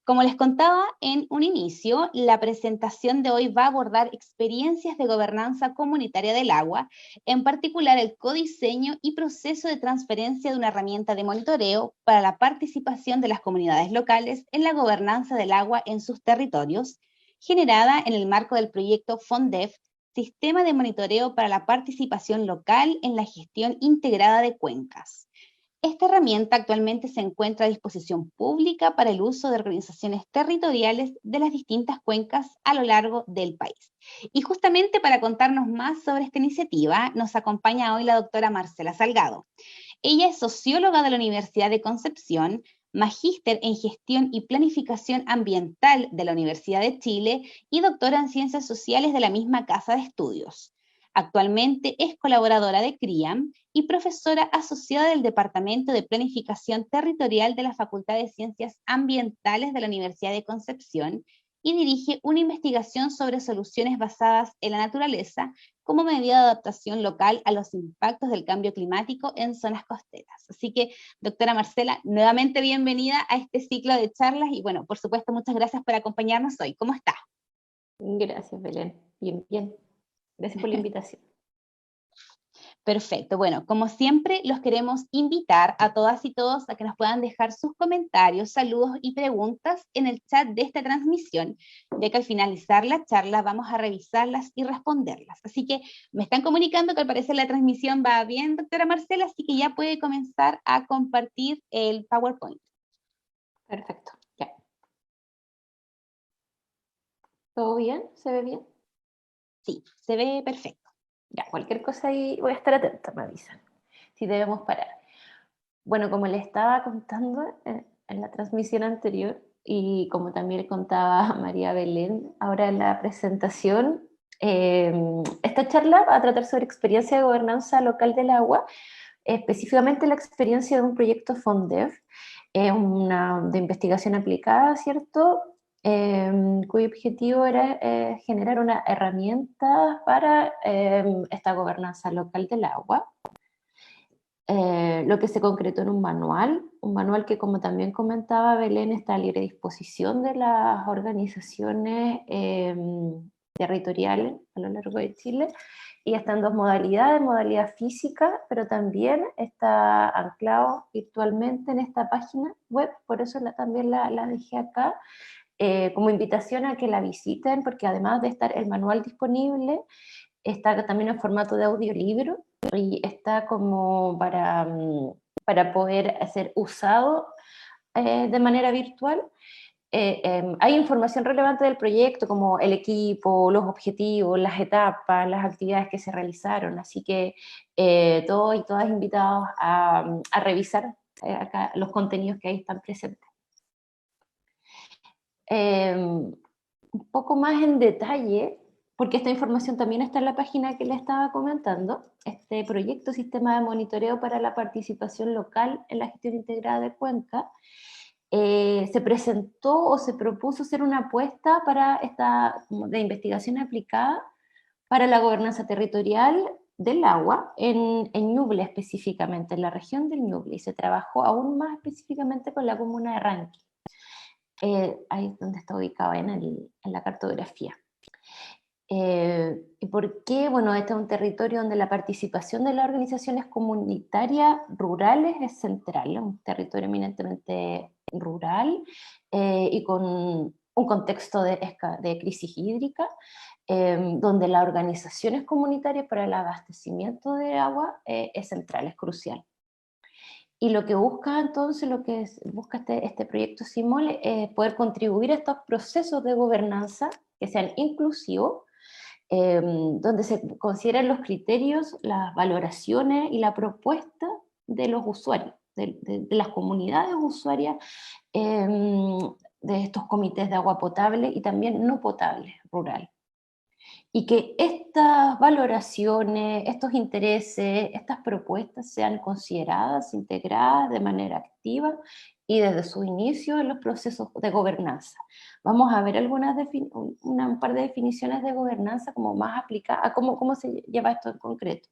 Como les contaba en un inicio, la presentación de hoy va a abordar experiencias de gobernanza comunitaria del agua, en particular el codiseño y proceso de transferencia de una herramienta de monitoreo para la participación de las comunidades locales en la gobernanza del agua en sus territorios, generada en el marco del proyecto FONDEF, Sistema de Monitoreo para la Participación Local en la Gestión Integrada de Cuencas. Esta herramienta actualmente se encuentra a disposición pública para el uso de organizaciones territoriales de las distintas cuencas a lo largo del país. Y justamente para contarnos más sobre esta iniciativa, nos acompaña hoy la doctora Marcela Salgado. Ella es socióloga de la Universidad de Concepción, magíster en gestión y planificación ambiental de la Universidad de Chile y doctora en ciencias sociales de la misma casa de estudios. Actualmente es colaboradora de CRIAM y profesora asociada del Departamento de Planificación Territorial de la Facultad de Ciencias Ambientales de la Universidad de Concepción y dirige una investigación sobre soluciones basadas en la naturaleza como medida de adaptación local a los impactos del cambio climático en zonas costeras. Así que, doctora Marcela, nuevamente bienvenida a este ciclo de charlas y bueno, por supuesto, muchas gracias por acompañarnos hoy. ¿Cómo está? Gracias, Belén. Bien, bien. Gracias por la invitación. Perfecto. Bueno, como siempre, los queremos invitar a todas y todos a que nos puedan dejar sus comentarios, saludos y preguntas en el chat de esta transmisión, ya que al finalizar la charla vamos a revisarlas y responderlas. Así que me están comunicando que al parecer la transmisión va bien, doctora Marcela, así que ya puede comenzar a compartir el PowerPoint. Perfecto, ya. ¿Todo bien? ¿Se ve bien? Sí, se ve perfecto. Ya, cualquier cosa ahí voy a estar atenta, me avisan. Si debemos parar. Bueno, como le estaba contando en la transmisión anterior, y como también le contaba a María Belén, ahora en la presentación, esta charla va a tratar sobre experiencia de gobernanza local del agua, específicamente la experiencia de un proyecto FONDEF, una de investigación aplicada, ¿cierto? Cuyo objetivo era generar una herramienta para esta gobernanza local del agua. Lo que se concretó en un manual que, como también comentaba Belén, está a libre disposición de las organizaciones territoriales a lo largo de Chile, y está en dos modalidades: modalidad física, pero también está anclado virtualmente en esta página web. Por eso también la dejé acá, como invitación a que la visiten, porque además de estar el manual disponible, está también en formato de audiolibro y está como para poder ser usado de manera virtual. Hay información relevante del proyecto, como el equipo, los objetivos, las etapas, las actividades que se realizaron, así que todos y todas invitados a revisar acá los contenidos que ahí están presentes. Un poco más en detalle, porque esta información también está en la página que le estaba comentando. Este proyecto Sistema de Monitoreo para la Participación Local en la Gestión Integrada de Cuenca se presentó o se propuso ser una apuesta para de investigación aplicada para la gobernanza territorial del agua en Ñuble, específicamente, en la región del Ñuble, y se trabajó aún más específicamente con la comuna de Ranqui. Ahí es donde está ubicado en la cartografía. ¿Y por qué? Bueno, este es un territorio donde la participación de las organizaciones comunitarias rurales es central, es un territorio eminentemente rural y con un contexto de crisis hídrica, donde las organizaciones comunitarias para el abastecimiento de agua es central, es crucial. Y lo que busca entonces, busca este proyecto SIMOL, es poder contribuir a estos procesos de gobernanza que sean inclusivos, donde se consideren los criterios, las valoraciones y la propuesta de los usuarios, de las comunidades usuarias, de estos comités de agua potable y también no potable rural. Y que estas valoraciones, estos intereses, estas propuestas sean consideradas, integradas de manera activa y desde su inicio en los procesos de gobernanza. Vamos a ver un par de definiciones de gobernanza como más aplicadas a cómo se lleva esto en concreto.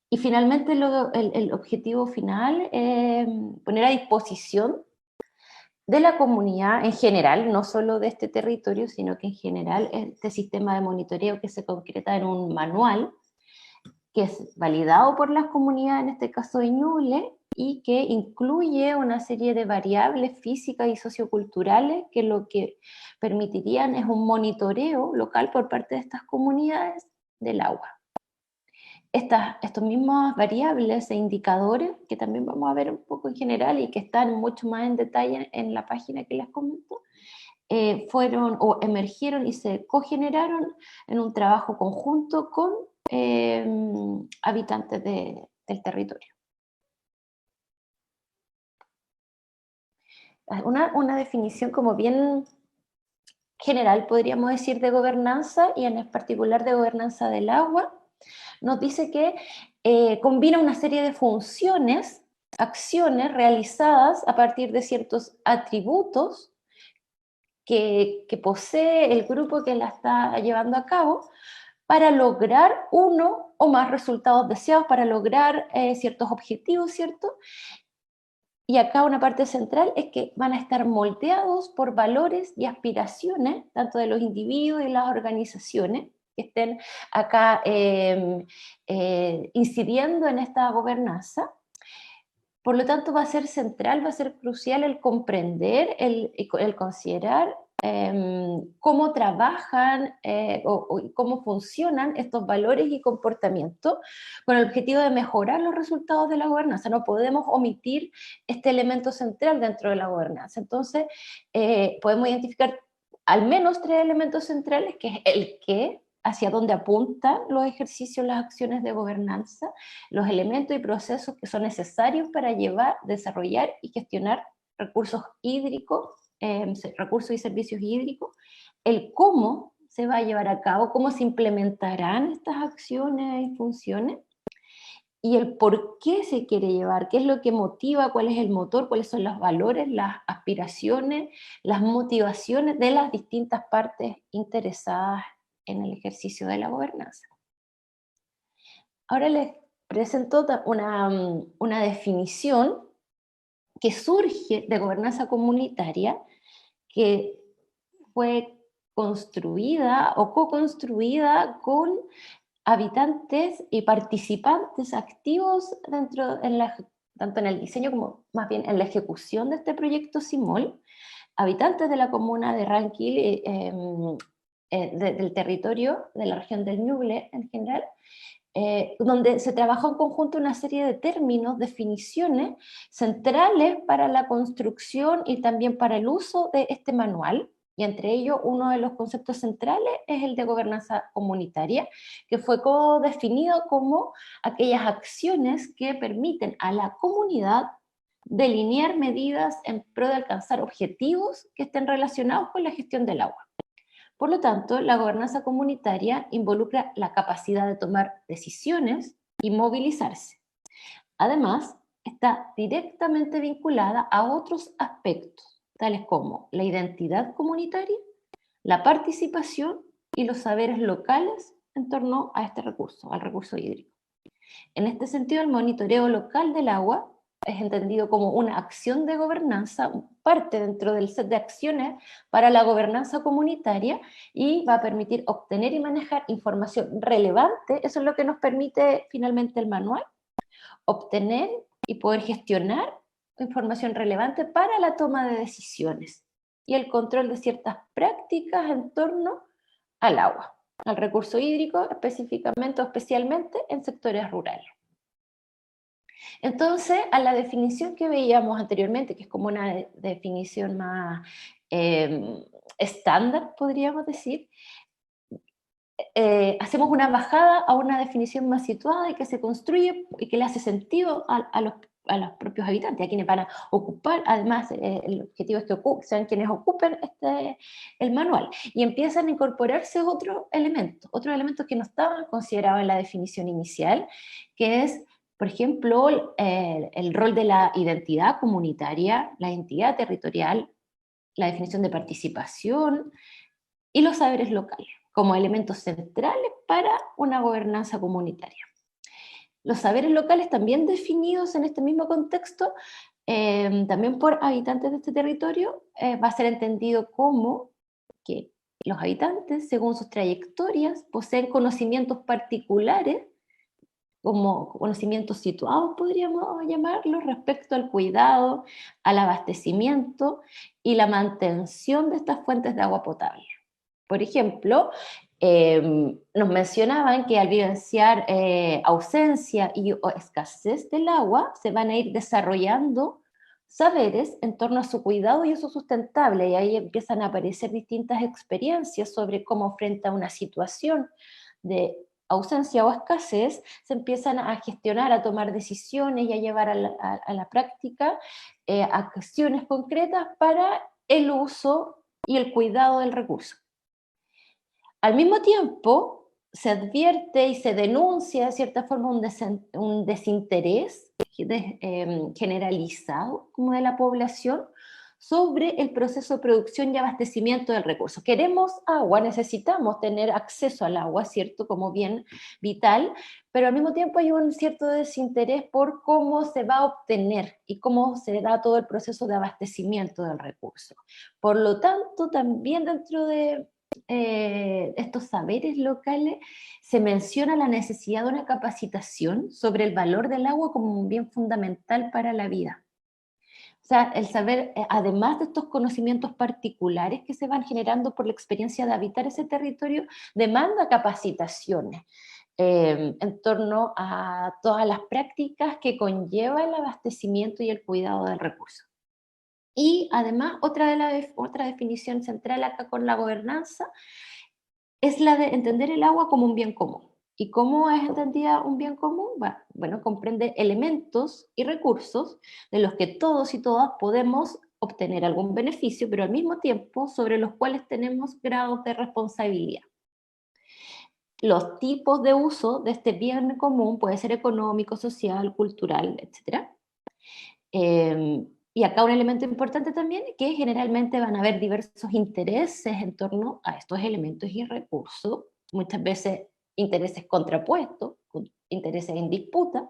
Y finalmente el objetivo final es poner a disposición de la comunidad en general, no solo de este territorio, sino que en general este sistema de monitoreo que se concreta en un manual que es validado por las comunidades, en este caso de Ñuble, y que incluye una serie de variables físicas y socioculturales que lo que permitirían es un monitoreo local por parte de estas comunidades del agua. Estas mismas variables e indicadores, que también vamos a ver un poco en general y que están mucho más en detalle en la página que les comento, fueron o emergieron y se cogeneraron en un trabajo conjunto con habitantes del territorio. Una definición como bien general, podríamos decir, de gobernanza, y en particular de gobernanza del agua, nos dice que combina una serie de funciones, acciones realizadas a partir de ciertos atributos que posee el grupo que la está llevando a cabo para lograr uno o más resultados deseados, para lograr ciertos objetivos, ¿cierto? Y acá una parte central es que van a estar moldeados por valores y aspiraciones, tanto de los individuos y las organizaciones, que estén acá incidiendo en esta gobernanza. Por lo tanto, va a ser central, va a ser crucial el comprender, el considerar cómo trabajan o cómo funcionan estos valores y comportamientos con el objetivo de mejorar los resultados de la gobernanza. No podemos omitir este elemento central dentro de la gobernanza. Entonces, podemos identificar al menos 3 elementos centrales, que es el qué, hacia dónde apuntan los ejercicios, las acciones de gobernanza, los elementos y procesos que son necesarios para llevar, desarrollar y gestionar recursos hídricos, recursos y servicios hídricos, el cómo se va a llevar a cabo, cómo se implementarán estas acciones y funciones, y el por qué se quiere llevar, qué es lo que motiva, cuál es el motor, cuáles son los valores, las aspiraciones, las motivaciones de las distintas partes interesadas en el ejercicio de la gobernanza. Ahora les presento una definición que surge de gobernanza comunitaria, que fue construida o co-construida con habitantes y participantes activos tanto en el diseño como más bien en la ejecución de este proyecto CIMOL, habitantes de la comuna de Ranquil, del territorio de la región del Ñuble en general, donde se trabajó en conjunto una serie de términos, definiciones centrales para la construcción y también para el uso de este manual, y entre ellos uno de los conceptos centrales es el de gobernanza comunitaria, que fue co-definido como aquellas acciones que permiten a la comunidad delinear medidas en pro de alcanzar objetivos que estén relacionados con la gestión del agua. Por lo tanto, la gobernanza comunitaria involucra la capacidad de tomar decisiones y movilizarse. Además, está directamente vinculada a otros aspectos, tales como la identidad comunitaria, la participación y los saberes locales en torno a este recurso, al recurso hídrico. En este sentido, el monitoreo local del agua es entendido como una acción de gobernanza, parte dentro del set de acciones para la gobernanza comunitaria, y va a permitir obtener y manejar información relevante. Eso es lo que nos permite finalmente el manual, obtener y poder gestionar información relevante para la toma de decisiones y el control de ciertas prácticas en torno al agua, al recurso hídrico, específicamente o especialmente en sectores rurales. Entonces, a la definición que veíamos anteriormente, que es como una definición más estándar, podríamos decir, hacemos una bajada a una definición más situada y que se construye y que le hace sentido a los propios habitantes, a quienes van a ocupar. Además, el objetivo es que sean quienes ocupen el manual, y empiezan a incorporarse otros elementos que no estaban considerados en la definición inicial, que es, por ejemplo, el rol de la identidad comunitaria, la identidad territorial, la definición de participación y los saberes locales como elementos centrales para una gobernanza comunitaria. Los saberes locales, también definidos en este mismo contexto, También por habitantes de este territorio, va a ser entendido como que los habitantes, según sus trayectorias, poseen conocimientos particulares, como conocimientos situados, podríamos llamarlos, respecto al cuidado, al abastecimiento y la mantención de estas fuentes de agua potable. Por ejemplo, nos mencionaban que al vivenciar ausencia o escasez del agua, se van a ir desarrollando saberes en torno a su cuidado y uso sustentable, y ahí empiezan a aparecer distintas experiencias sobre cómo frente a una situación de ausencia o escasez, se empiezan a gestionar, a tomar decisiones y a llevar a la práctica acciones concretas para el uso y el cuidado del recurso. Al mismo tiempo, se advierte y se denuncia de cierta forma un desinterés generalizado como de la población sobre el proceso de producción y abastecimiento del recurso. Queremos agua, necesitamos tener acceso al agua, ¿cierto? Como bien vital, pero al mismo tiempo hay un cierto desinterés por cómo se va a obtener y cómo se da todo el proceso de abastecimiento del recurso. Por lo tanto, también dentro de estos saberes locales, se menciona la necesidad de una capacitación sobre el valor del agua como un bien fundamental para la vida. O sea, el saber, además de estos conocimientos particulares que se van generando por la experiencia de habitar ese territorio, demanda capacitaciones en torno a todas las prácticas que conlleva el abastecimiento y el cuidado del recurso. Y además, otra definición central acá con la gobernanza es la de entender el agua como un bien común. ¿Y cómo es entendida un bien común? Bueno, comprende elementos y recursos de los que todos y todas podemos obtener algún beneficio, pero al mismo tiempo sobre los cuales tenemos grados de responsabilidad. Los tipos de uso de este bien común puede ser económico, social, cultural, etc. Y acá un elemento importante también, que generalmente van a haber diversos intereses en torno a estos elementos y recursos, muchas veces intereses contrapuestos, intereses en disputa.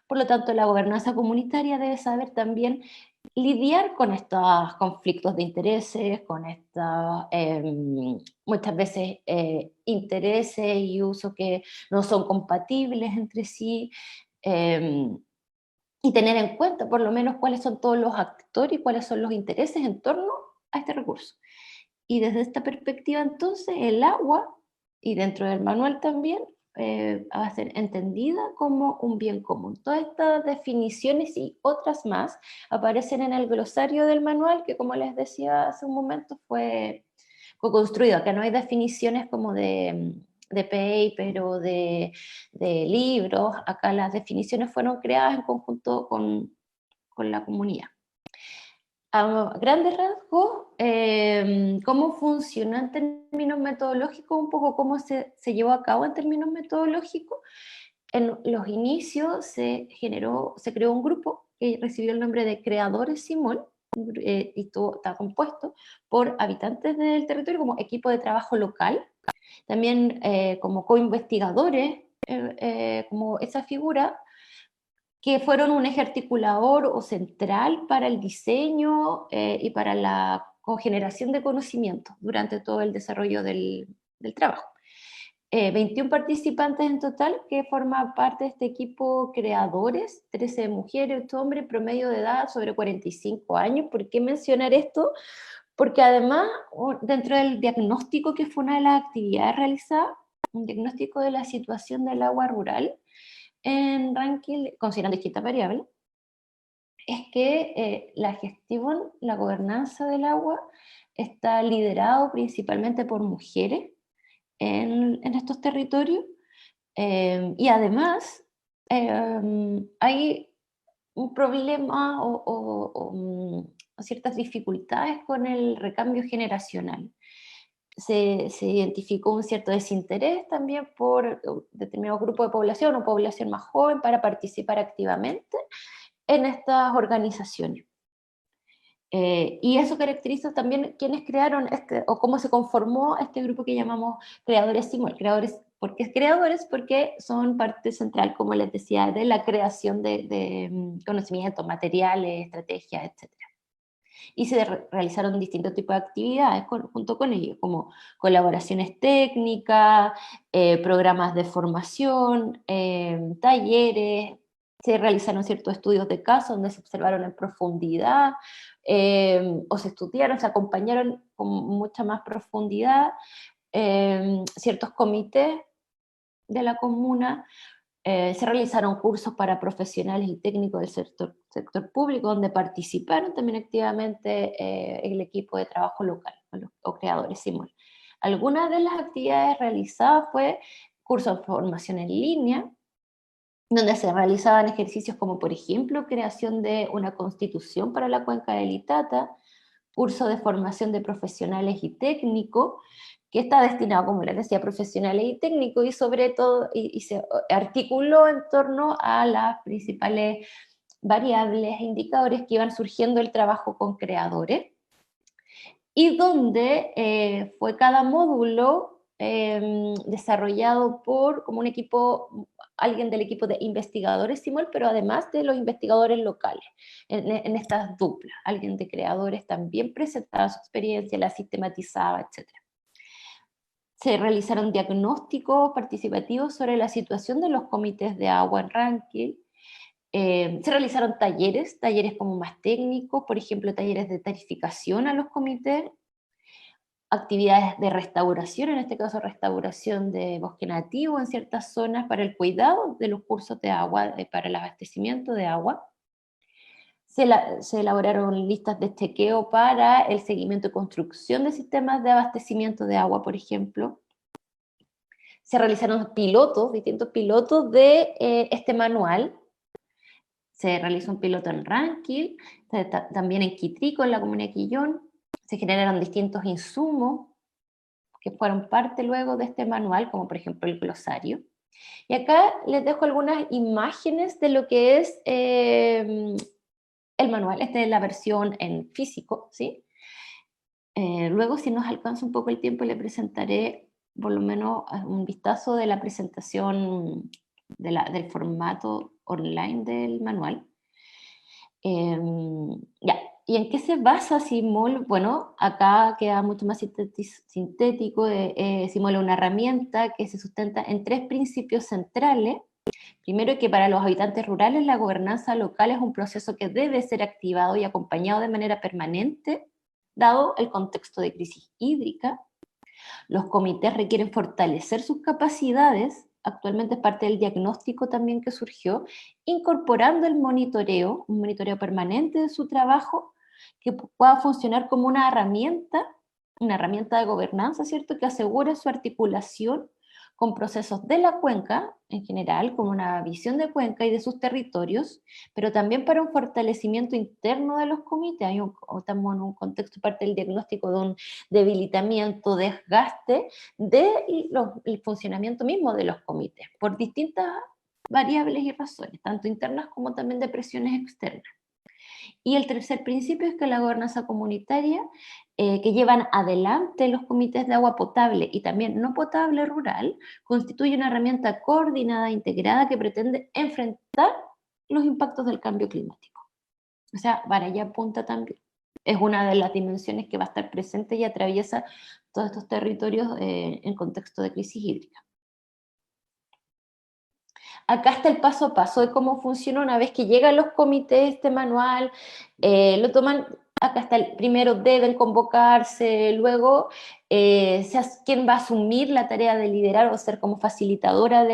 Por lo tanto, la gobernanza comunitaria debe saber también lidiar con estos conflictos de intereses, con estos muchas veces intereses y usos que no son compatibles entre sí. Eh, y tener en cuenta por lo menos cuáles son todos los actores y cuáles son los intereses en torno a este recurso. Y desde esta perspectiva, entonces, el agua, y dentro del manual también, va a ser entendida como un bien común. Todas estas definiciones y otras más aparecen en el glosario del manual, que como les decía hace un momento, fue co-construido. Acá no hay definiciones como de paper o de libros, acá las definiciones fueron creadas en conjunto con la comunidad. A grandes rasgos, cómo funcionó en términos metodológicos, un poco cómo se llevó a cabo en términos metodológicos. En los inicios se creó un grupo que recibió el nombre de Creadores Simón, y está compuesto por habitantes del territorio como equipo de trabajo local, también como co-investigadores, como esa figura, que fueron un eje articulador o central para el diseño y para la cogeneración de conocimientos durante todo el desarrollo del trabajo. 21 participantes en total que forman parte de este equipo creadores, 13 mujeres, 8 hombres, promedio de edad sobre 45 años. ¿Por qué mencionar esto? Porque además, dentro del diagnóstico, que fue una de las actividades realizadas, un diagnóstico de la situación del agua rural en Rankin, considerando distintas variables, es que la gestión, la gobernanza del agua está liderado principalmente por mujeres en estos territorios, y además hay un problema o ciertas dificultades con el recambio generacional. Se identificó un cierto desinterés también por determinados grupos de población o población más joven para participar activamente en estas organizaciones. Y eso caracteriza también quienes crearon o cómo se conformó este grupo que llamamos Creadores Simón. Creadores ¿Por qué creadores? Porque son parte central, como les decía, de la creación de conocimientos, materiales, estrategias, etc. Y se realizaron distintos tipos de actividades junto con ellos, como colaboraciones técnicas, programas de formación, talleres, se realizaron ciertos estudios de caso donde se observaron en profundidad, o se estudiaron, se acompañaron con mucha más profundidad, ciertos comités de la comuna. Se realizaron cursos para profesionales y técnicos del sector público, donde participaron también activamente el equipo de trabajo local, o creadores Simul. Algunas de las actividades realizadas fue cursos de formación en línea, donde se realizaban ejercicios como, por ejemplo, creación de una constitución para la cuenca del Itata, curso de formación de profesionales y técnicos, que está destinado, como les decía, a profesionales y técnicos, y sobre todo y se articuló en torno a las principales variables e indicadores que iban surgiendo el trabajo con creadores, y donde fue cada módulo desarrollado por como un equipo, alguien del equipo de investigadores Simol, pero además de los investigadores locales, en estas duplas, alguien de creadores también presentaba su experiencia, la sistematizaba, etc. Se realizaron diagnósticos participativos sobre la situación de los comités de agua en Rankin. Se realizaron talleres como más técnicos, por ejemplo, talleres de tarificación a los comités, actividades de restauración, en este caso restauración de bosque nativo en ciertas zonas para el cuidado de los cursos de agua, para el abastecimiento de agua. Se elaboraron listas de chequeo para el seguimiento y construcción de sistemas de abastecimiento de agua, por ejemplo. Se realizaron pilotos, distintos pilotos de este manual. Se realizó un piloto en Rankin, también en Quitrico, en la comuna de Quillón. Se generaron distintos insumos que fueron parte luego de este manual, como por ejemplo el glosario. Y acá les dejo algunas imágenes de lo que es el manual. Esta es la versión en físico, ¿sí? Luego, si nos alcanza un poco el tiempo, le presentaré por lo menos un vistazo de la presentación del formato online del manual. Ya. ¿Y en qué se basa Simol? Bueno, acá queda mucho más sintético. Simol es una herramienta que se sustenta en 3 principios centrales. Primero, que para los habitantes rurales la gobernanza local es un proceso que debe ser activado y acompañado de manera permanente, dado el contexto de crisis hídrica. Los comités requieren fortalecer sus capacidades, actualmente es parte del diagnóstico también que surgió, incorporando el monitoreo, un monitoreo permanente de su trabajo, que pueda funcionar como una herramienta de gobernanza, ¿cierto?, que asegure su articulación con procesos de la cuenca en general, como una visión de cuenca y de sus territorios, pero también para un fortalecimiento interno de los comités. Estamos en un contexto, parte del diagnóstico, de un debilitamiento, desgaste del funcionamiento mismo de los comités, por distintas variables y razones, tanto internas como también de presiones externas. Y el tercer principio es que la gobernanza comunitaria que llevan adelante los comités de agua potable y también no potable rural constituye una herramienta coordinada e integrada que pretende enfrentar los impactos del cambio climático. O sea, para allá apunta también. Es una de las dimensiones que va a estar presente y atraviesa todos estos territorios en contexto de crisis hídrica. Acá está el paso a paso de cómo funciona una vez que llegan los comités, este manual, lo toman. Acá está el primero, deben convocarse, luego quién va a asumir la tarea de liderar o ser como facilitadora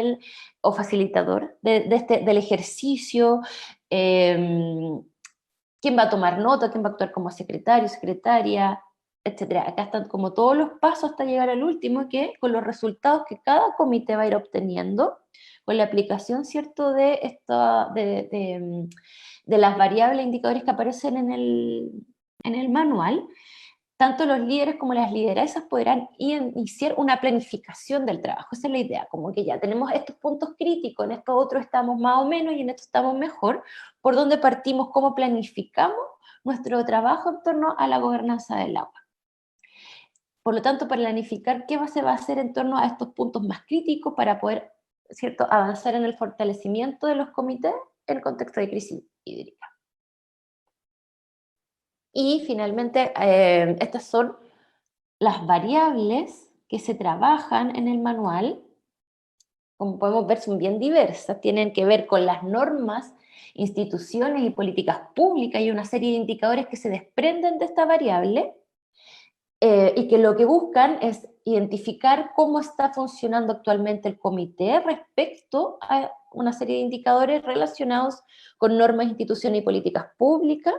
o facilitador del ejercicio, quién va a tomar nota, quién va a actuar como secretario, secretaria, etcétera. Acá están como todos los pasos hasta llegar al último, que con los resultados que cada comité va a ir obteniendo, con la aplicación, ¿cierto?, de las variables e indicadores que aparecen en el manual, tanto los líderes como las lideresas podrán iniciar una planificación del trabajo. Esa es la idea, como que ya tenemos estos puntos críticos, en estos otros estamos más o menos y en esto estamos mejor, por dónde partimos, cómo planificamos nuestro trabajo en torno a la gobernanza del agua. Por lo tanto, planificar qué se va a hacer en torno a estos puntos más críticos para poder, ¿cierto?, avanzar en el fortalecimiento de los comités en el contexto de crisis hídrica. Y finalmente, estas son las variables que se trabajan en el manual. Como podemos ver, son bien diversas, tienen que ver con las normas, instituciones y políticas públicas y una serie de indicadores que se desprenden de esta variable, y que lo que buscan es identificar cómo está funcionando actualmente el comité respecto a una serie de indicadores relacionados con normas, instituciones y políticas públicas.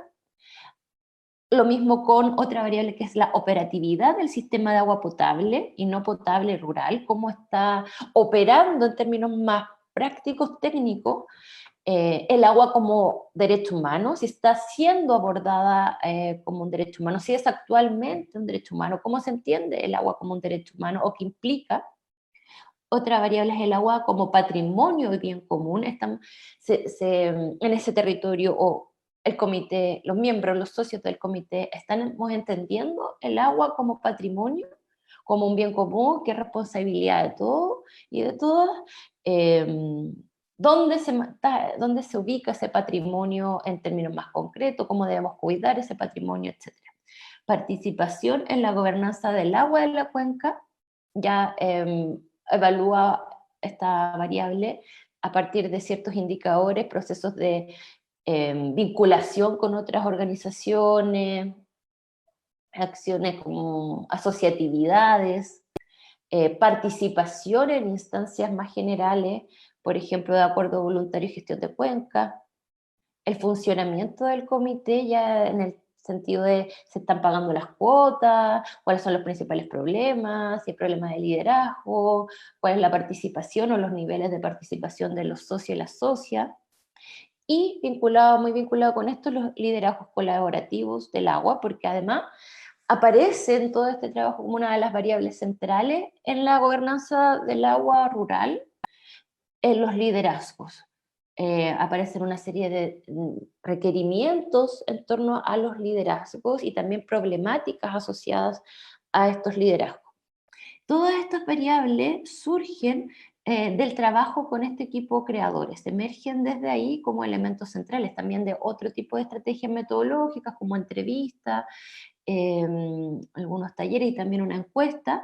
Lo mismo con otra variable que es la operatividad del sistema de agua potable y no potable rural, cómo está operando en términos más prácticos, técnicos, el agua como derecho humano, si está siendo abordada como un derecho humano, si es actualmente un derecho humano, cómo se entiende el agua como un derecho humano o qué implica. Otra variable es el agua como patrimonio de bien común. En ese territorio o el comité, los miembros, los socios del comité, estamos entendiendo el agua como patrimonio, como un bien común, que es responsabilidad de todos y de todas. Eh, ¿Dónde se ubica ese patrimonio en términos más concretos? ¿Cómo debemos cuidar ese patrimonio, etcétera? Participación en la gobernanza del agua de la cuenca. Ya evalúa esta variable a partir de ciertos indicadores, procesos de vinculación con otras organizaciones, acciones como asociatividades, participación en instancias más generales, por ejemplo, de acuerdo voluntario y gestión de cuenca, el funcionamiento del comité ya en el sentido de se están pagando las cuotas, cuáles son los principales problemas, si hay problemas de liderazgo, cuál es la participación o los niveles de participación de los socios y las socias. Y muy vinculado con esto, los liderazgos colaborativos del agua, porque además aparece en todo este trabajo como una de las variables centrales en la gobernanza del agua rural, en los liderazgos. Aparecen una serie de requerimientos en torno a los liderazgos y también problemáticas asociadas a estos liderazgos. Todas estas variables surgen del trabajo con este equipo de creadores, emergen desde ahí como elementos centrales, también de otro tipo de estrategias metodológicas como entrevistas, algunos talleres y también una encuesta,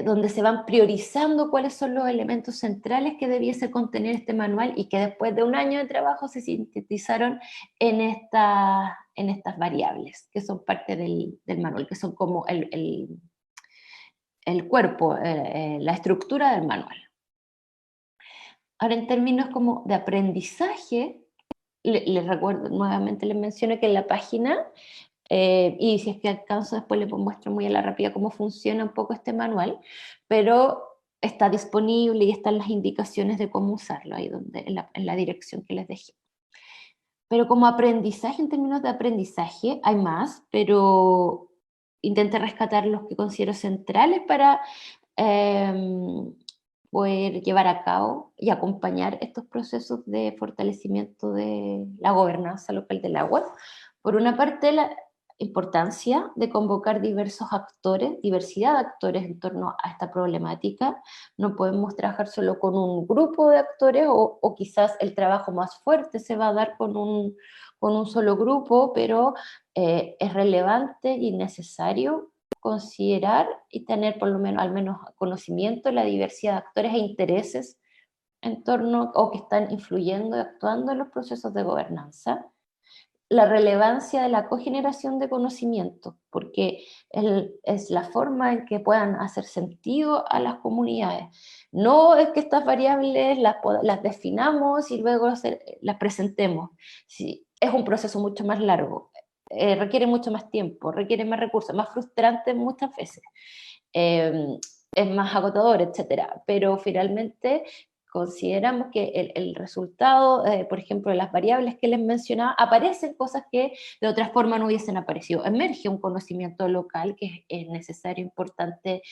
donde se van priorizando cuáles son los elementos centrales que debiese contener este manual y que después de un año de trabajo se sintetizaron en estas variables, que son parte del manual, que son como el cuerpo, la estructura del manual. Ahora, en términos como de aprendizaje, les recuerdo, nuevamente les menciono que en la página, y si es que alcanzo después les muestro muy a la rápida cómo funciona un poco este manual, pero está disponible y están las indicaciones de cómo usarlo ahí en la dirección que les dejé. Pero como aprendizaje, en términos de aprendizaje, hay más, pero intenté rescatar los que considero centrales para poder llevar a cabo y acompañar estos procesos de fortalecimiento de la gobernanza local del agua. Por una parte, la importancia de convocar diversos actores, diversidad de actores en torno a esta problemática. No podemos trabajar solo con un grupo de actores o quizás el trabajo más fuerte se va a dar con un solo grupo, pero es relevante y necesario considerar y tener por lo menos, al menos conocimiento de la diversidad de actores e intereses en torno o que están influyendo y actuando en los procesos de gobernanza. La relevancia de la cogeneración de conocimiento, porque es la forma en que puedan hacer sentido a las comunidades. No es que estas variables las definamos y luego las presentemos. Sí, es un proceso mucho más largo, requiere mucho más tiempo, requiere más recursos, más frustrante muchas veces, eh, es más agotador, etcétera. Pero finalmente consideramos que el resultado, por ejemplo, de las variables que les mencionaba, aparecen cosas que de otra forma no hubiesen aparecido. Emerge un conocimiento local que es necesario, importante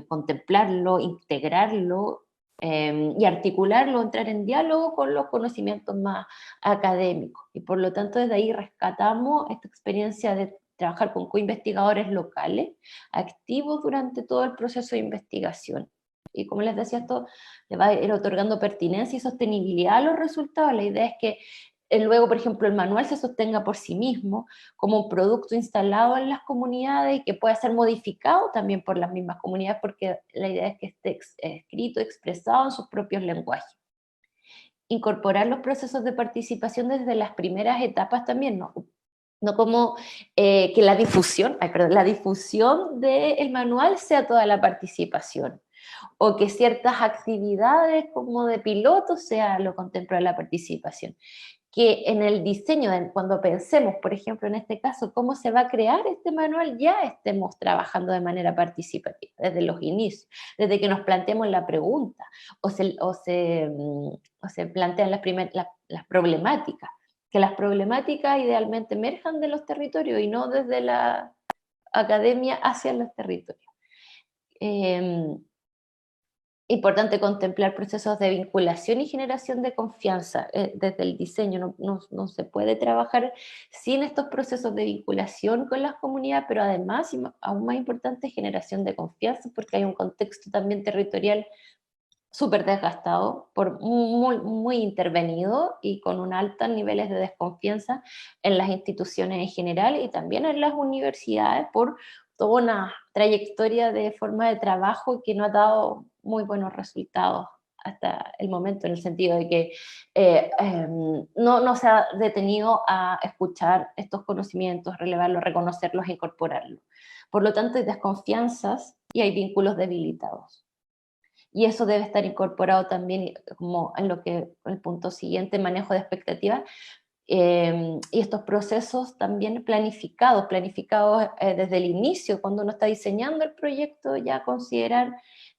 contemplarlo, integrarlo y articularlo, entrar en diálogo con los conocimientos más académicos. Y por lo tanto, desde ahí rescatamos esta experiencia de trabajar con coinvestigadores locales, activos durante todo el proceso de investigación. Y como les decía, esto le va a ir otorgando pertinencia y sostenibilidad a los resultados. La idea es que luego, por ejemplo, el manual se sostenga por sí mismo como un producto instalado en las comunidades y que pueda ser modificado también por las mismas comunidades, porque la idea es que esté escrito, expresado en sus propios lenguajes. Incorporar los procesos de participación desde las primeras etapas también, no como que la difusión, la difusión del manual sea toda la participación, o que ciertas actividades como de piloto sea lo contempla la participación. Que en el diseño, cuando pensemos, por ejemplo, en este caso, cómo se va a crear este manual, ya estemos trabajando de manera participativa, desde los inicios, desde que nos planteemos la pregunta, o se plantean las problemáticas, que las problemáticas idealmente emerjan de los territorios y no desde la academia hacia los territorios. Importante contemplar procesos de vinculación y generación de confianza desde el diseño. No se puede trabajar sin estos procesos de vinculación con las comunidades, pero además, y aún más importante, generación de confianza, porque hay un contexto también territorial súper desgastado, muy intervenido y con un altos niveles de desconfianza en las instituciones en general y también en las universidades por toda una trayectoria de forma de trabajo que no ha dado muy buenos resultados hasta el momento, en el sentido de que no se ha detenido a escuchar estos conocimientos, relevarlos, reconocerlos e incorporarlos. Por lo tanto, hay desconfianzas y hay vínculos debilitados. Y eso debe estar incorporado también como en lo que el punto siguiente, manejo de expectativas, y estos procesos también planificados desde el inicio, cuando uno está diseñando el proyecto, ya considerar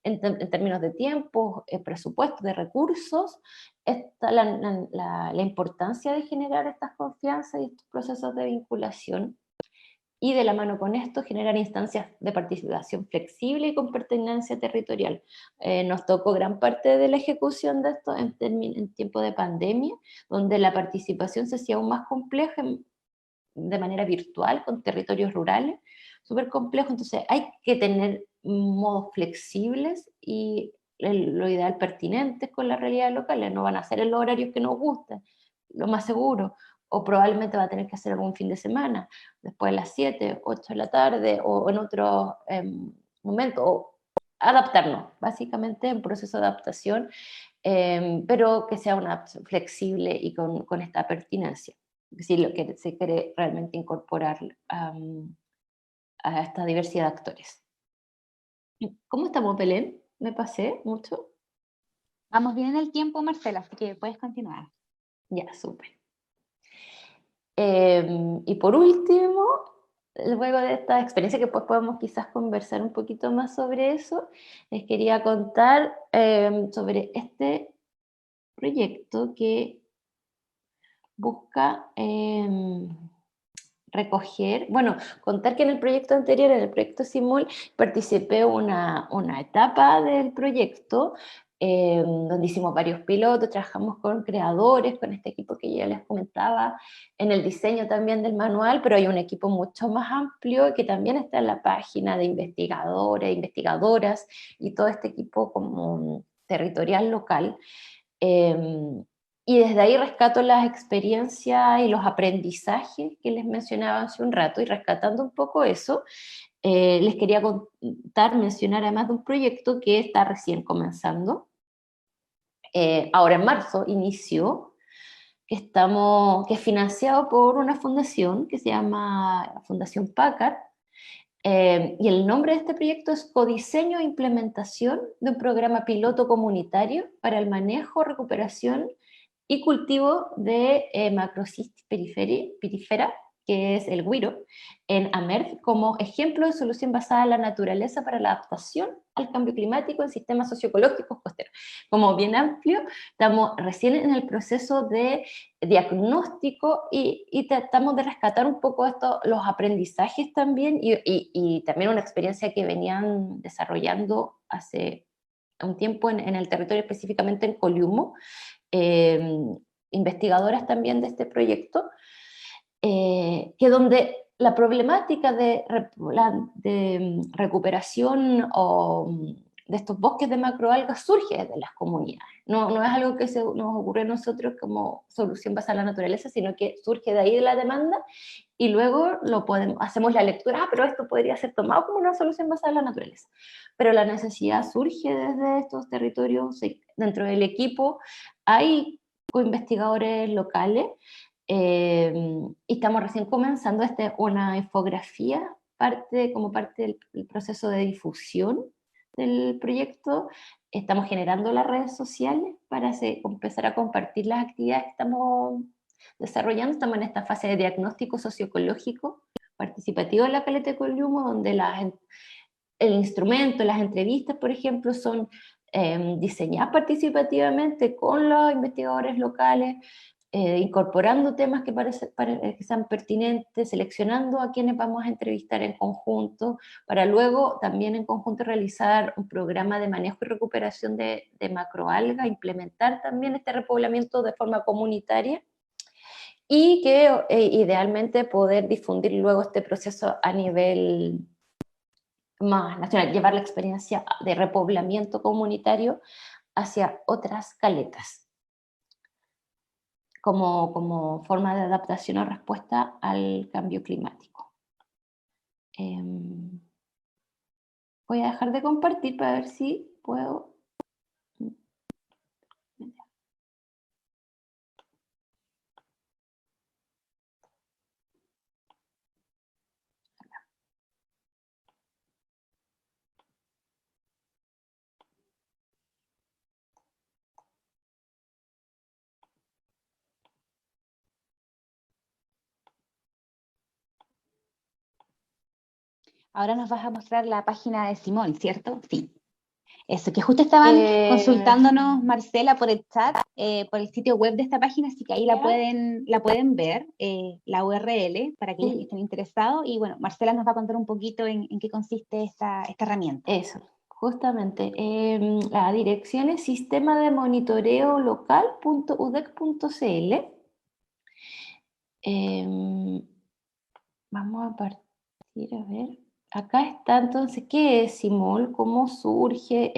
en términos de tiempo, presupuesto, de recursos, la importancia de generar estas confianzas y estos procesos de vinculación. Y de la mano con esto, generar instancias de participación flexible y con pertenencia territorial. Nos tocó gran parte de la ejecución de esto en tiempo de pandemia, donde la participación se hacía aún más compleja de manera virtual, con territorios rurales, súper complejo. Entonces hay que tener modos flexibles y lo ideal pertinentes con la realidad local. No van a ser en los horarios que nos gustan, lo más seguro, o probablemente va a tener que hacer algún fin de semana, después de las 7, 8 de la tarde, o en otro momento, o adaptarnos, básicamente en proceso de adaptación, pero que sea una adaptación flexible y con esta pertinencia, si lo que se quiere realmente incorporar a esta diversidad de actores. ¿Cómo estamos, Belén? ¿Me pasé mucho? Vamos bien en el tiempo, Marcela, así que puedes continuar. Ya, súper. Y por último, luego de esta experiencia, que pues podemos quizás conversar un poquito más sobre eso, les quería contar sobre este proyecto que busca recoger, bueno, contar que en el proyecto anterior, en el proyecto Simul, participé una etapa del proyecto donde hicimos varios pilotos, trabajamos con creadores, con este equipo que ya les comentaba, en el diseño también del manual, pero hay un equipo mucho más amplio que también está en la página de investigadores, investigadoras y todo este equipo como territorial local. Y desde ahí rescato las experiencias y los aprendizajes que les mencionaba hace un rato, y rescatando un poco eso, les quería mencionar además de un proyecto que está recién comenzando. Ahora en marzo inició, que es financiado por una fundación que se llama Fundación Packard, y el nombre de este proyecto es Codiseño e Implementación de un programa piloto comunitario para el manejo, recuperación y cultivo de Macrocystis pitifera, que es el güiro, en AMERF, como ejemplo de solución basada en la naturaleza para la adaptación al cambio climático en sistemas socioecológicos costeros. Como bien amplio, estamos recién en el proceso de diagnóstico y tratamos de rescatar un poco los aprendizajes también y también una experiencia que venían desarrollando hace un tiempo en el territorio, específicamente en Coliumo, investigadoras también de este proyecto, que donde la problemática de recuperación o de estos bosques de macroalgas surge desde las comunidades. No es algo que nos ocurre a nosotros como solución basada en la naturaleza, sino que surge de ahí de la demanda y luego hacemos la lectura, pero esto podría ser tomado como una solución basada en la naturaleza. Pero la necesidad surge desde estos territorios, dentro del equipo hay co-investigadores locales, y estamos recién comenzando una infografía como parte del proceso de difusión del proyecto. Estamos generando las redes sociales para empezar a compartir las actividades que estamos desarrollando. Estamos en esta fase de diagnóstico socioecológico participativo de la Caleta de Collhumo, donde el instrumento, las entrevistas, por ejemplo, son diseñadas participativamente con los investigadores locales, incorporando temas que sean pertinentes, seleccionando a quienes vamos a entrevistar en conjunto, para luego también en conjunto realizar un programa de manejo y recuperación de macroalgas, implementar también este repoblamiento de forma comunitaria, y que idealmente poder difundir luego este proceso a nivel más nacional, llevar la experiencia de repoblamiento comunitario hacia otras caletas, como forma de adaptación o respuesta al cambio climático. Voy a dejar de compartir para ver si puedo. Ahora nos vas a mostrar la página de Simón, ¿cierto? Sí. Eso, que justo estaban consultándonos, Marcela, por el chat, por el sitio web de esta página, así que ahí la pueden ver, la URL, para aquellos que estén interesados. Y bueno, Marcela nos va a contar un poquito en qué consiste esta herramienta. Eso, justamente. La dirección es sistema de monitoreo local.udec.cl. Vamos a partir, a ver. Acá está entonces, ¿qué es Simol? ¿Cómo surge?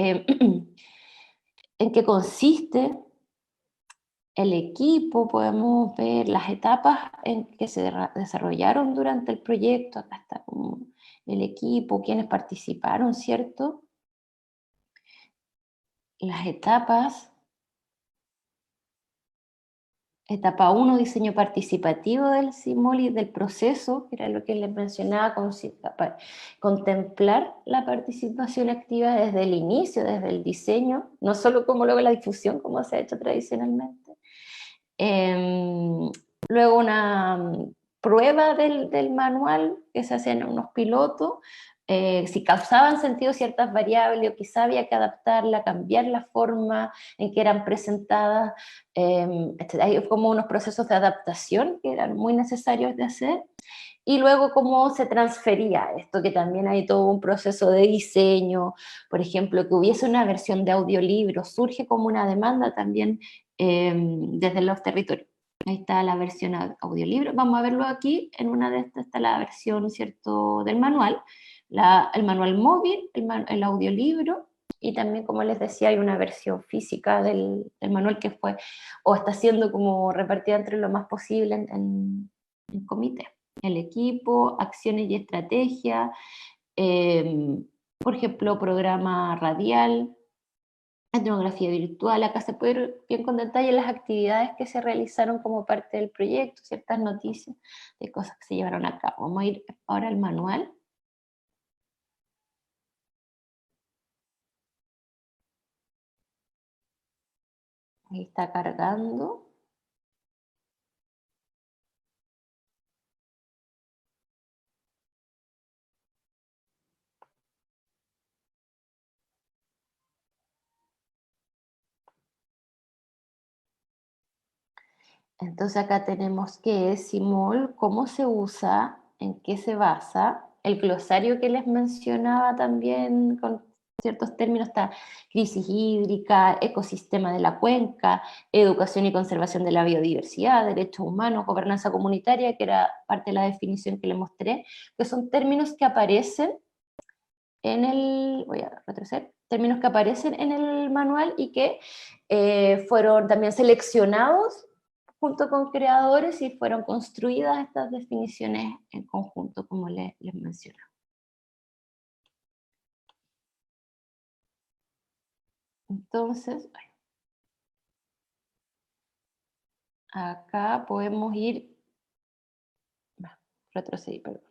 ¿En qué consiste el equipo? Podemos ver las etapas en que se desarrollaron durante el proyecto. Acá está como el equipo, quienes participaron, ¿cierto? Las etapas. Etapa 1, diseño participativo del Simol y del proceso, que era lo que les mencionaba, contemplar la participación activa desde el inicio, desde el diseño, no solo como luego la difusión, como se ha hecho tradicionalmente. Luego una prueba del manual, que se hacían unos pilotos, si causaban sentido ciertas variables o quizá había que adaptarla, cambiar la forma en que eran presentadas. Hay como unos procesos de adaptación que eran muy necesarios de hacer. Y luego cómo se transfería esto, que también hay todo un proceso de diseño, por ejemplo, que hubiese una versión de audiolibro, surge como una demanda también desde los territorios. Ahí está la versión audiolibro. Vamos a verlo aquí. En una de estas está la versión, ¿cierto?, del manual. El manual móvil, el audiolibro, y también, como les decía, hay una versión física del manual que fue o está siendo como repartida entre lo más posible en comité. El equipo, acciones y estrategia, por ejemplo, programa radial, etnografía virtual. Acá se puede ver bien con detalle las actividades que se realizaron como parte del proyecto, ciertas noticias de cosas que se llevaron a cabo. Vamos a ir ahora al manual. Ahí está cargando. Entonces acá tenemos qué es Simol, cómo se usa, en qué se basa, el glosario que les mencionaba también ciertos términos, está crisis hídrica, ecosistema de la cuenca, educación y conservación de la biodiversidad, derechos humanos, gobernanza comunitaria, que era parte de la definición que le mostré, que son términos que aparecen en el, voy a retroceder, términos que aparecen en el manual y que fueron también seleccionados junto con creadores y fueron construidas estas definiciones en conjunto, como les mencionaba. Entonces, acá podemos ir, retrocedí, perdón.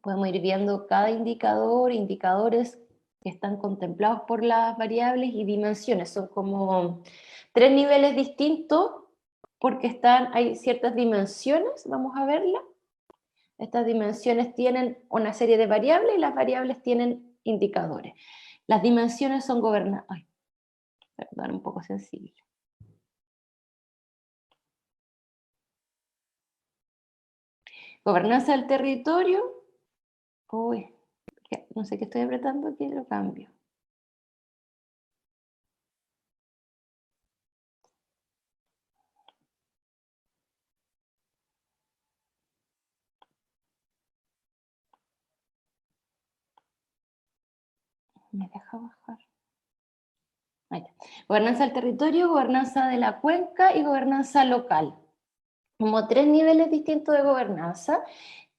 Podemos ir viendo cada indicador, indicadores que están contemplados por las variables y dimensiones. Son como 3 niveles distintos porque hay ciertas dimensiones, vamos a verla. Estas dimensiones tienen una serie de variables y las variables tienen indicadores. Las dimensiones son gobernadas. Ay, perdón, un poco sensible. Gobernanza del territorio. Uy, no sé qué estoy apretando aquí, lo cambio. Me deja bajar. Ahí está. Gobernanza del territorio, gobernanza de la cuenca y gobernanza local. Como 3 niveles distintos de gobernanza.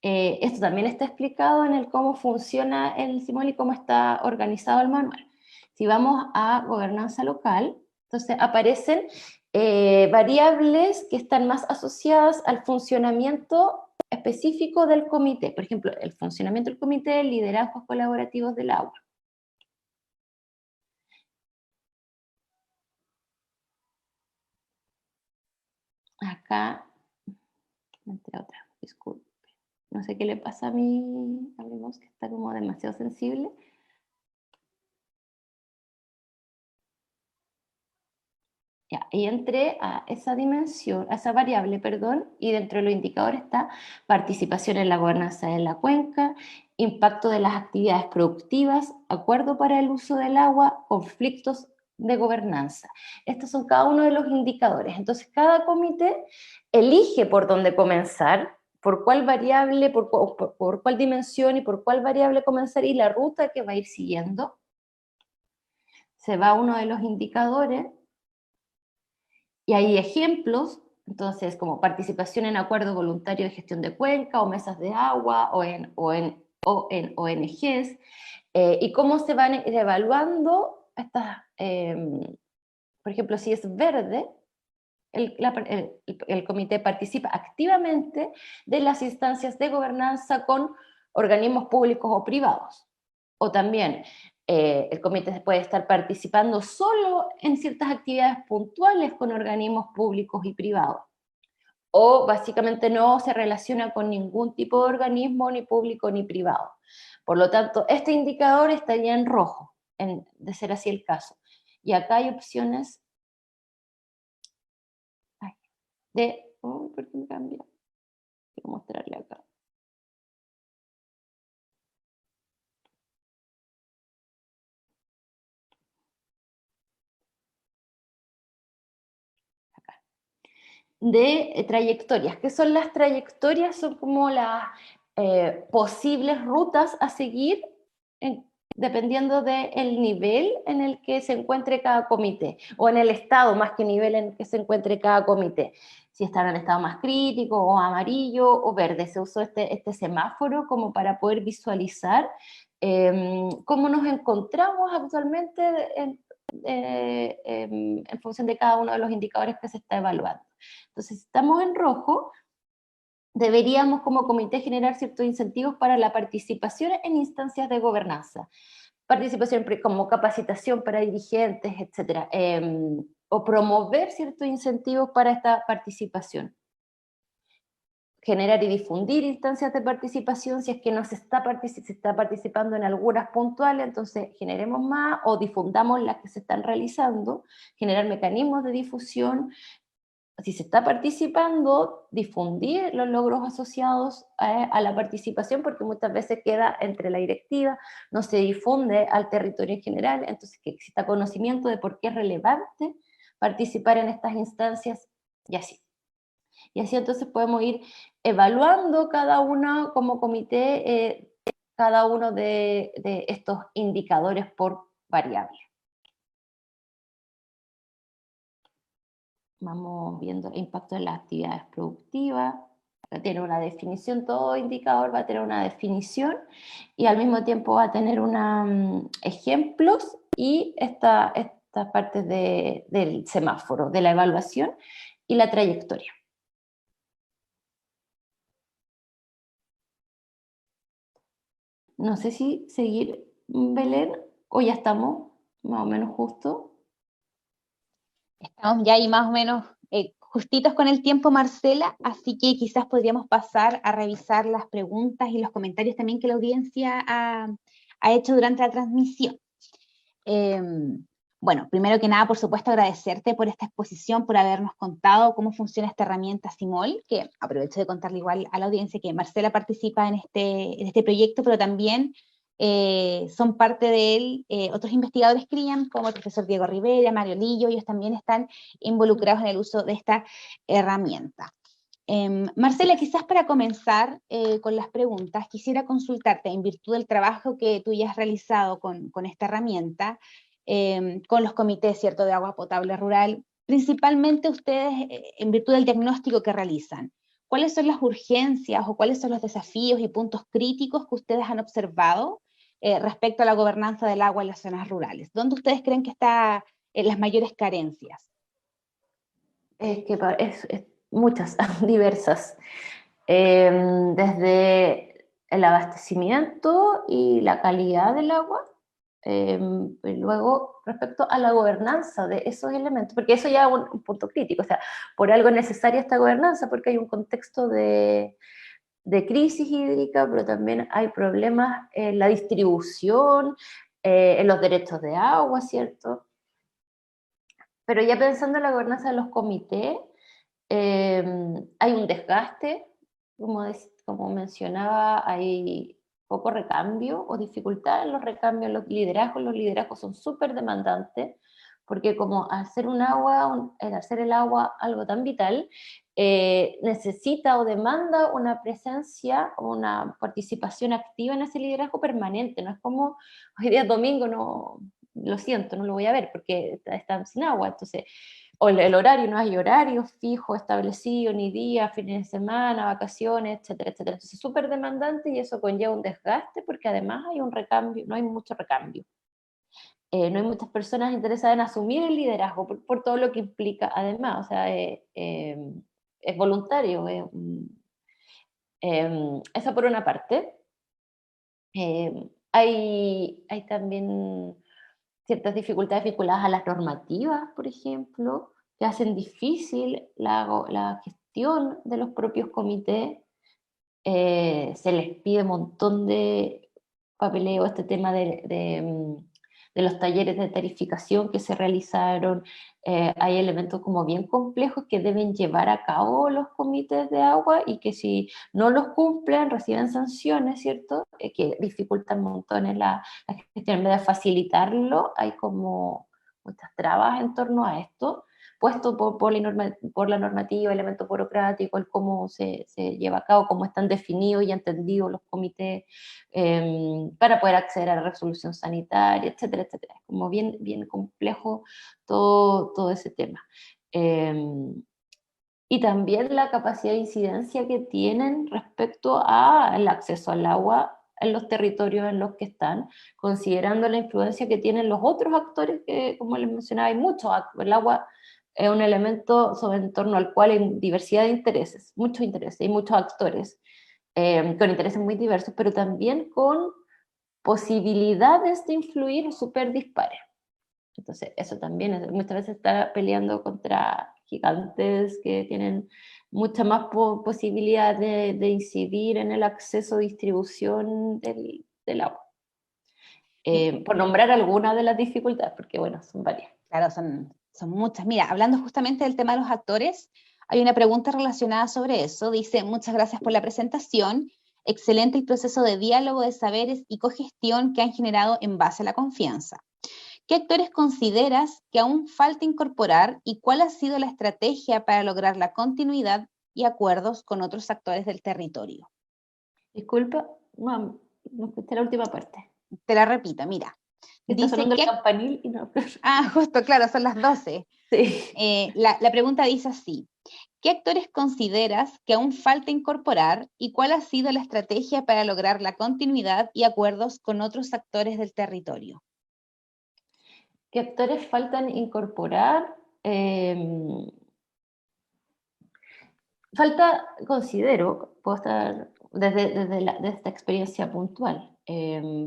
Esto también está explicado en el cómo funciona el CIMOL y cómo está organizado el manual. Si vamos a gobernanza local, entonces aparecen variables que están más asociadas al funcionamiento específico del comité. Por ejemplo, el funcionamiento del comité, liderazgos colaborativos del agua. Acá, entre otras, disculpe. No sé qué le pasa a mi voz, que está como demasiado sensible. Ya, y entré a esa dimensión, a esa variable, perdón, y dentro de los indicadores está participación en la gobernanza de la cuenca, impacto de las actividades productivas, acuerdo para el uso del agua, conflictos de gobernanza. Estos son cada uno de los indicadores. Entonces, cada comité elige por dónde comenzar, por cuál variable, por cuál dimensión y por cuál variable comenzar y la ruta que va a ir siguiendo. Se va a uno de los indicadores. Y hay ejemplos, entonces, como participación en acuerdo voluntario de gestión de cuenca o mesas de agua o en ONGs, y cómo se van evaluando estas, por ejemplo, si es verde, el comité participa activamente de las instancias de gobernanza con organismos públicos o privados. O también el comité puede estar participando solo en ciertas actividades puntuales con organismos públicos y privados. O básicamente no se relaciona con ningún tipo de organismo, ni público ni privado. Por lo tanto, este indicador estaría en rojo, de ser así el caso. Y acá hay opciones ¿por qué me cambia? Quiero mostrarle acá. De trayectorias. ¿Qué son las trayectorias? Son como las posibles rutas a seguir dependiendo del nivel en el que se encuentre cada comité, o en el estado más que nivel en el que se encuentre cada comité. Si están en estado más crítico, o amarillo, o verde. Se usó este semáforo como para poder visualizar cómo nos encontramos actualmente en función de cada uno de los indicadores que se está evaluando. Entonces, si estamos en rojo, deberíamos como comité generar ciertos incentivos para la participación en instancias de gobernanza. Participación como capacitación para dirigentes, etc. O promover ciertos incentivos para esta participación. Generar y difundir instancias de participación, si es que no se está participando en algunas puntuales, entonces generemos más o difundamos las que se están realizando, generar mecanismos de difusión, si se está participando, difundir los logros asociados a la participación, porque muchas veces queda entre la directiva, no se difunde al territorio en general, entonces que exista conocimiento de por qué es relevante participar en estas instancias y así. Y así entonces podemos ir evaluando cada uno como comité, cada uno de estos indicadores por variable. Vamos viendo el impacto en las actividades productivas, tiene una definición, todo indicador va a tener una definición y al mismo tiempo va a tener ejemplos y estas partes del semáforo, de la evaluación y la trayectoria. No sé si seguir, Belén, o ya estamos más o menos justo. Estamos ya ahí más o menos justitos con el tiempo, Marcela, así que quizás podríamos pasar a revisar las preguntas y los comentarios también que la audiencia ha hecho durante la transmisión. Bueno, primero que nada, por supuesto, agradecerte por esta exposición, por habernos contado cómo funciona esta herramienta Simol, que aprovecho de contarle igual a la audiencia que Marcela participa en este proyecto, pero también son parte de él otros investigadores CRIAM, como el profesor Diego Rivera, Mario Lillo, ellos también están involucrados en el uso de esta herramienta. Marcela, quizás para comenzar con las preguntas, quisiera consultarte en virtud del trabajo que tú ya has realizado con esta herramienta, con los comités, ¿cierto?, de agua potable rural, principalmente ustedes, en virtud del diagnóstico que realizan, ¿cuáles son las urgencias o cuáles son los desafíos y puntos críticos que ustedes han observado respecto a la gobernanza del agua en las zonas rurales? ¿Dónde ustedes creen que están las mayores carencias? Es muchas, diversas. Desde el abastecimiento y la calidad del agua, y luego respecto a la gobernanza de esos elementos, porque eso ya es un punto crítico, o sea, por algo es necesaria esta gobernanza, porque hay un contexto de crisis hídrica, pero también hay problemas en la distribución, en los derechos de agua, ¿cierto? Pero ya pensando en la gobernanza de los comités, hay un desgaste, como mencionaba, hay poco recambio o dificultad en los recambios, los liderazgos son súper demandantes, porque como hacer hacer el agua algo tan vital, necesita o demanda una presencia o una participación activa en ese liderazgo permanente, no es como hoy día es domingo, no, lo siento, no lo voy a ver porque están sin agua, entonces o el horario, no hay horario fijo establecido, ni día, fines de semana, vacaciones, etcétera, etcétera. Entonces es súper demandante y eso conlleva un desgaste porque además hay un recambio, no hay mucho recambio. No hay muchas personas interesadas en asumir el liderazgo por todo lo que implica además, o sea, es voluntario. Eso por una parte. Hay también ciertas dificultades vinculadas a las normativas, por ejemplo, que hacen difícil la gestión de los propios comités. Se les pide un montón de papeleo, este tema de los talleres de tarificación que se realizaron. Hay elementos como bien complejos que deben llevar a cabo los comités de agua y que si no los cumplen reciben sanciones, ¿cierto? Que dificultan montones la gestión. En vez de facilitarlo, hay como muchas trabas en torno a esto, puesto por la normativa, elementos burocráticos, el cómo se lleva a cabo, cómo están definidos y entendidos los comités para poder acceder a la resolución sanitaria, etcétera, etcétera. Es como bien, bien complejo todo ese tema. Y también la capacidad de incidencia que tienen respecto al acceso al agua en los territorios en los que están, considerando la influencia que tienen los otros actores, que como les mencionaba, hay muchos. El agua es un elemento en torno al cual hay diversidad de intereses, muchos intereses y muchos actores, con intereses muy diversos, pero también con posibilidades de influir súper dispares. Entonces, eso también muchas veces está peleando contra gigantes que tienen mucha más posibilidad de incidir en el acceso y distribución del agua. Por nombrar algunas de las dificultades, porque bueno, son varias. Claro, son Son muchas. Mira, hablando justamente del tema de los actores, hay una pregunta relacionada sobre eso. Dice, muchas gracias por la presentación. Excelente el proceso de diálogo de saberes y cogestión que han generado en base a la confianza. ¿Qué actores consideras que aún falta incorporar y cuál ha sido la estrategia para lograr la continuidad y acuerdos con otros actores del territorio? Disculpa, no escuché la última parte. Te la repito, mira. Está Dice sonando el que... campanil y no... Ah, justo, claro, son las 12. Sí. La pregunta dice así. ¿Qué actores consideras que aún falta incorporar y cuál ha sido la estrategia para lograr la continuidad y acuerdos con otros actores del territorio? ¿Qué actores faltan incorporar? Falta, considero, puedo estar desde esta experiencia puntual,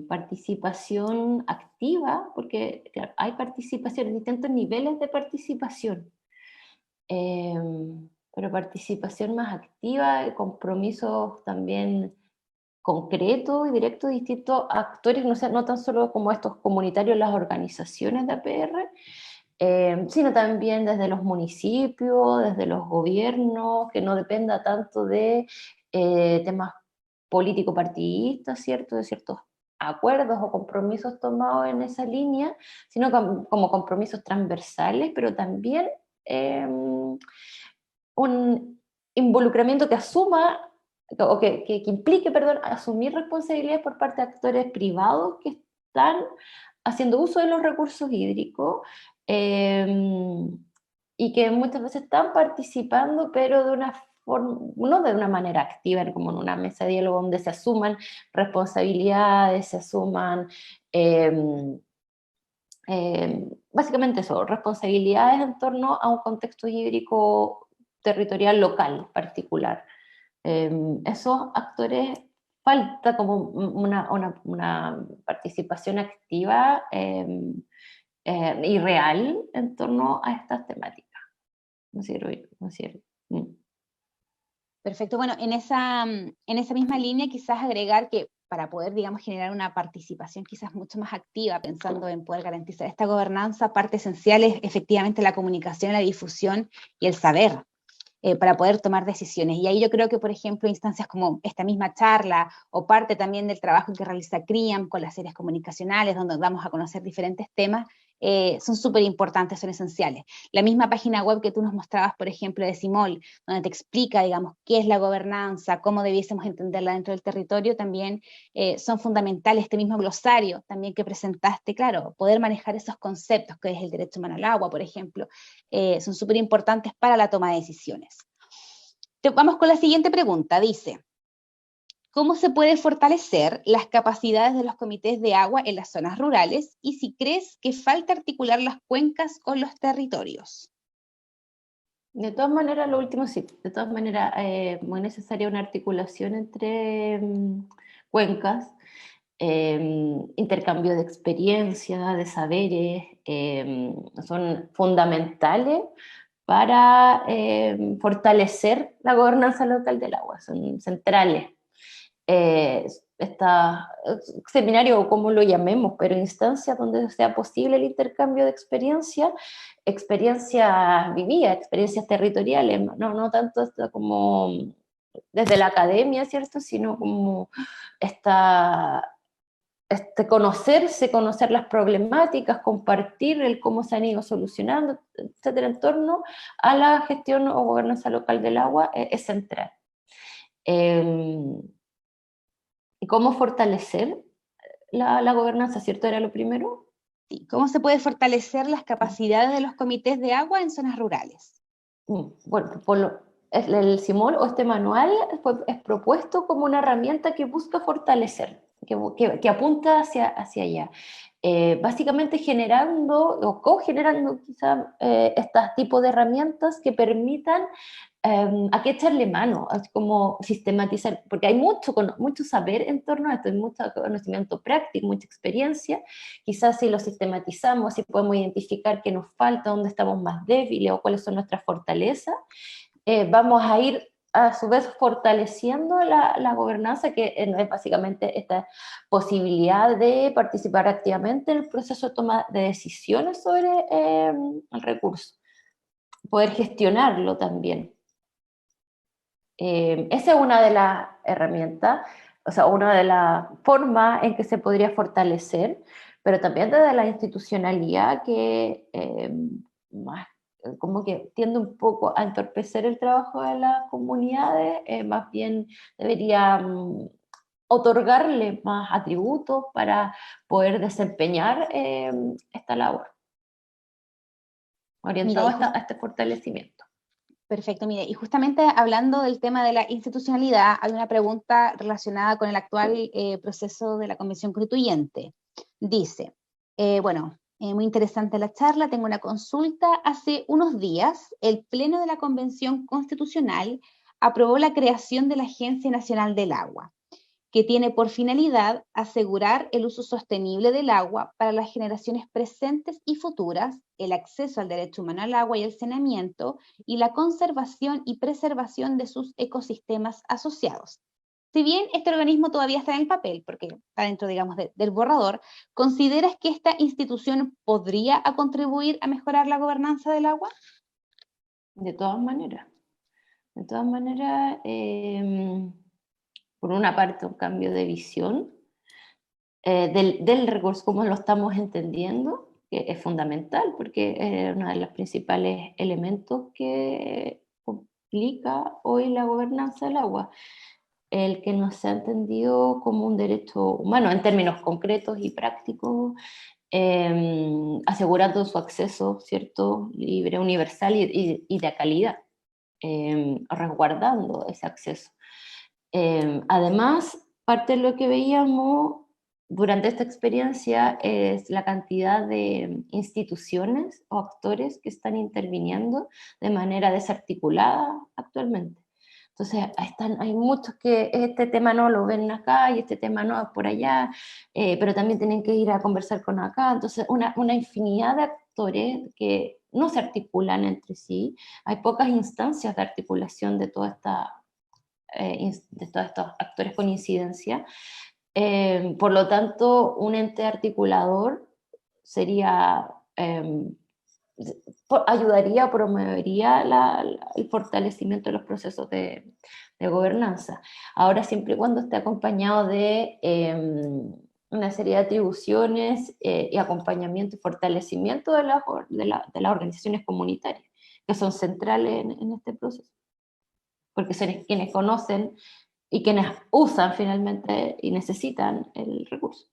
participación activa, porque claro, hay participación, distintos niveles de participación, pero participación más activa, compromisos también concretos y directos de distintos actores, no tan solo como estos comunitarios, las organizaciones de APR, sino también desde los municipios, desde los gobiernos, que no dependa tanto de temas político-partidistas, ¿cierto? De ciertos acuerdos o compromisos tomados en esa línea, sino como compromisos transversales, pero también un involucramiento que asuma o que implique, perdón, asumir responsabilidades por parte de actores privados que están haciendo uso de los recursos hídricos eh, y que muchas veces están participando, pero de una forma, no de una manera activa, como en una mesa de diálogo donde se asuman responsabilidades, se asuman básicamente eso, responsabilidades en torno a un contexto hídrico territorial local particular. Esos actores falta como una participación activa y real en torno a estas temáticas. ¿No sirve? ¿No sirve? Perfecto. Bueno, en esa misma línea quizás agregar que para poder, digamos, generar una participación quizás mucho más activa, pensando en poder garantizar esta gobernanza, parte esencial es efectivamente la comunicación, la difusión y el saber. Para poder tomar decisiones. Y ahí yo creo que, por ejemplo, instancias como esta misma charla o parte también del trabajo que realiza CRIAM con las series comunicacionales, donde vamos a conocer diferentes temas, son súper importantes, son esenciales. La misma página web que tú nos mostrabas, por ejemplo, de Simol, donde te explica, digamos, qué es la gobernanza, cómo debiésemos entenderla dentro del territorio, también son fundamentales. Este mismo glosario también que presentaste, claro, poder manejar esos conceptos, que es el derecho humano al agua, por ejemplo, son súper importantes para la toma de decisiones. Vamos con la siguiente pregunta. Dice, ¿cómo se puede fortalecer las capacidades de los comités de agua en las zonas rurales y si crees que falta articular las cuencas con los territorios? De todas maneras, lo último sí, de todas maneras, muy necesaria una articulación entre cuencas, intercambio de experiencia, de saberes, son fundamentales para fortalecer la gobernanza local del agua, son centrales. Esta seminario o como lo llamemos, pero instancias donde sea posible el intercambio de experiencias vividas, experiencias territoriales, no tanto como desde la academia, ¿cierto? Sino como conocerse, conocer las problemáticas, compartir el cómo se han ido solucionando, etcétera, en torno a la gestión o gobernanza local del agua es central. ¿Y cómo fortalecer la gobernanza, cierto? ¿Era lo primero? Sí. ¿Cómo se puede fortalecer las capacidades de los comités de agua en zonas rurales? Bueno, el CIMOL o este manual es propuesto como una herramienta que busca fortalecer, que apunta hacia allá. Básicamente generando o cogenerando quizá estos tipos de herramientas que permitan a qué echarle mano, es como sistematizar, porque hay mucho saber en torno a esto, hay mucho conocimiento práctico, mucha experiencia, quizás si lo sistematizamos, si podemos identificar qué nos falta, dónde estamos más débiles o cuáles son nuestras fortalezas, vamos a ir a su vez fortaleciendo la gobernanza, que es básicamente esta posibilidad de participar activamente en el proceso de toma de decisiones sobre el recurso, poder gestionarlo también. Esa es una de las herramientas, o sea, una de las formas en que se podría fortalecer, pero también desde la institucionalidad que más, como que tiende un poco a entorpecer el trabajo de las comunidades, más bien debería otorgarle más atributos para poder desempeñar esta labor, orientado Mira, a este fortalecimiento. perfecto, mire, y justamente hablando del tema de la institucionalidad, hay una pregunta relacionada con el actual proceso de la Convención Constituyente. Dice, muy interesante la charla, tengo una consulta. Hace unos días, el Pleno de la Convención Constitucional aprobó la creación de la Agencia Nacional del Agua, que tiene por finalidad asegurar el uso sostenible del agua para las generaciones presentes y futuras, el acceso al derecho humano al agua y el saneamiento, y la conservación y preservación de sus ecosistemas asociados. Si bien este organismo todavía está en el papel, porque está dentro, digamos, del borrador, ¿consideras que esta institución podría contribuir a mejorar la gobernanza del agua? De todas maneras. De todas maneras, por una parte, un cambio de visión del recurso, como lo estamos entendiendo, que es fundamental, porque es uno de los principales elementos que complica hoy la gobernanza del agua, el que no se ha entendido como un derecho humano en términos concretos y prácticos, asegurando su acceso, ¿cierto?, libre, universal y de calidad, resguardando ese acceso. Además, parte de lo que veíamos durante esta experiencia es la cantidad de instituciones o actores que están interviniendo de manera desarticulada actualmente. Entonces, hay muchos que este tema no lo ven acá y este tema no por allá, pero también tienen que ir a conversar con acá. Entonces, una infinidad de actores que no se articulan entre sí. Hay pocas instancias de articulación de toda esta de todos estos actores con incidencia. Por lo tanto, un ente articulador sería, ayudaría, promovería el fortalecimiento de los procesos de gobernanza. Ahora, siempre y cuando esté acompañado de una serie de atribuciones y acompañamiento y fortalecimiento de las organizaciones comunitarias, que son centrales en este proceso, porque son quienes conocen y quienes usan finalmente y necesitan el recurso.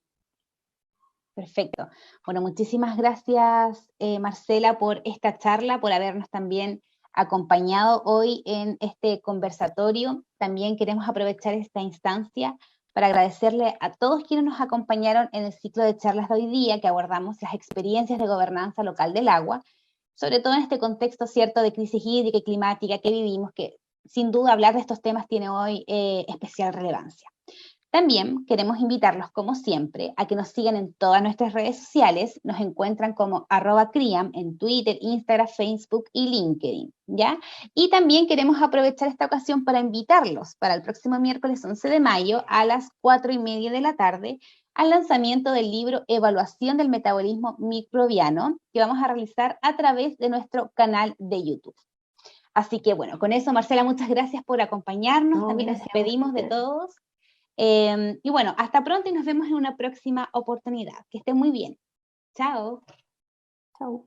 Perfecto. Bueno, muchísimas gracias, Marcela, por esta charla, por habernos también acompañado hoy en este conversatorio. También queremos aprovechar esta instancia para agradecerle a todos quienes nos acompañaron en el ciclo de charlas de hoy día, que abordamos las experiencias de gobernanza local del agua, sobre todo en este contexto cierto de crisis hídrica y climática que vivimos, que sin duda hablar de estos temas tiene hoy especial relevancia. También queremos invitarlos, como siempre, a que nos sigan en todas nuestras redes sociales. Nos encuentran como @CRIAM en Twitter, Instagram, Facebook y LinkedIn, ¿ya? Y también queremos aprovechar esta ocasión para invitarlos para el próximo miércoles 11 de mayo a las 4:30 de la tarde al lanzamiento del libro Evaluación del Metabolismo Microbiano, que vamos a realizar a través de nuestro canal de YouTube. Así que bueno, con eso, Marcela, muchas gracias por acompañarnos. También nos despedimos de todos. Y bueno, hasta pronto y nos vemos en una próxima oportunidad. Que estén muy bien. Chao. Chao.